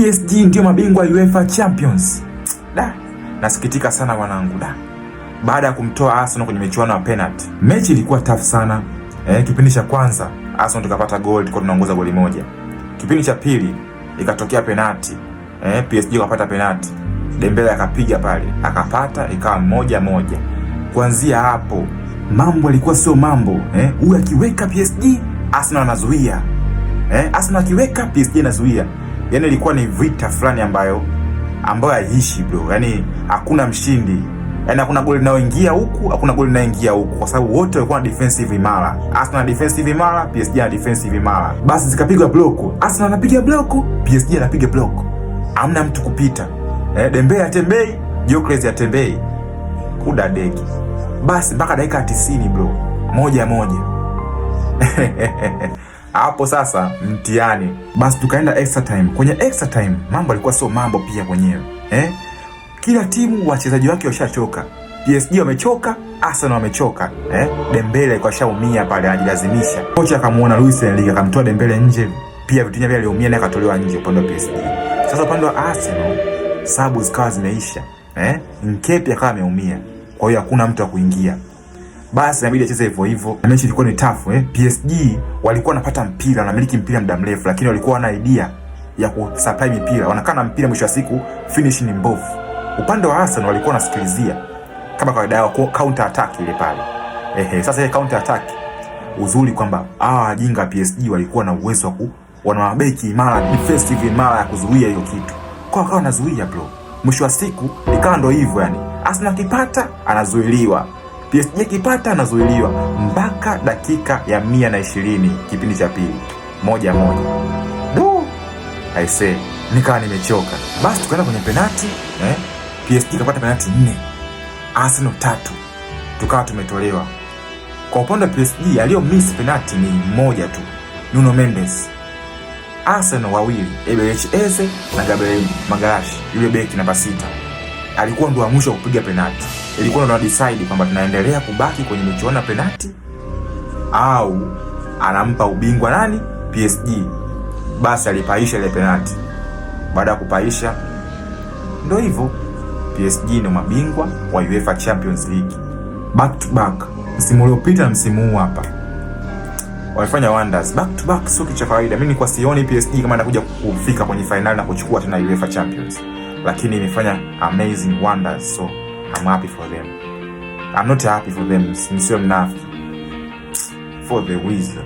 PSG ndio mabingwa UEFA Champions. Da, nasikitika sana mwanangu da. Baada ya kumtoa Arsenal kwenye michuano ya penalty. Mechi ilikuwa tough sana. Kipindi cha kwanza Arsenal tukapata goal, tulikuwa tunaongoza goli moja. Kipindi cha pili ikatokea penalty. PSG wakapata penalty. Dembele akapiga pale, akapata, ikawa 1-1. Kuanzia hapo mambo yalikuwa sio mambo. Huyu akiweka PSG Arsenal anazuia. Arsenal akiweka PSG anazuia. Yaani ilikuwa ni vita fulani ambayo haiishi bro. Yaani hakuna mshindi. Yaani hakuna goli linaloingia huku, hakuna goli linaloingia huku, kwa sababu wote walikuwa na defensive imara. Arsenal na defensive imara, PSG na defensive imara. Basi zikapigwa block. Arsenal anapiga block, PSG anapiga block. Hamna mtu kupita. Dembele atembei, Gyökeres atembei. Kuda deki. Basi mpaka dakika 90 bro. 1-1. Hapo sasa mtihani. Basi tukaenda extra time. Kwenye extra time mambo yalikuwa sio mambo pia kwenyewe. Kila timu wachezaji wake washachoka. PSG wamechoka, Arsenal wamechoka. Dembele alikuwa shaumia pale, anajilazimisha. Kocha akamuona Luis Enrique akamtoa Dembele nje. Pia Vitinha pia aliumia na akatolewa nje upande wa PSG. Sasa upande wa Arsenal sabu zikawa zimeisha. Nketiah akawa ameumia. Kwa hiyo hakuna mtu wa kuingia. Basi inabidi acheze hivyo hivyo. Mechi ilikuwa ni tough. PSG walikuwa wanapata mpira, wanamiliki mpira muda mrefu, lakini walikuwa wana idea ya kusupply mpira. Wanakaa na mpira, mwisho wa siku finish ni mbovu. Upande wa Arsenal walikuwa wanasikilizia kama kawaida yao counter attack ile pale. Sasa ile counter attack uzuri kwamba wajinga PSG walikuwa na uwezo wa wana mabeki imara, defensive imara ya kuzuia hiyo kitu. Kwa wakawa wanazuia bro. Mwisho wa siku ikawa ndio hivyo yani. Arsenal kipata anazuiliwa. PSG kipata anazuiliwa mpaka dakika ya 120 kipindi cha pili. 1-1. I say nikawa nimechoka. Basi tukaenda kwenye penalty. PSG kapata penalty 4. Arsenal 3. Tukawa tumetolewa. Kwa upande wa PSG alio miss penalty ni mmoja tu, Nuno Mendes. Arsenal wawili, Eberechi Eze na Gabriel Magalhaes, yule beki namba 6. Alikuwa ndo wa mwisho kupiga penalty. Ilikuwa ndo decide kwamba tunaendelea kubaki kwenye michuano ya penalty au anampa ubingwa nani? PSG. Basi alipaisha ile penalty. Baada ya kupaisha ndio hivyo, PSG ndio mabingwa wa UEFA Champions League back to back. Msimu uliopita na msimu huu hapa walifanya wonders back to back, sio kitu cha kawaida. Mimi nilikuwa sioni PSG kama anakuja kufika kwenye final na kuchukua tena UEFA Champions, lakini imefanya amazing wonders, so I'm happy for them. I'm not happy for them, sio mnafiki, for the wisdom.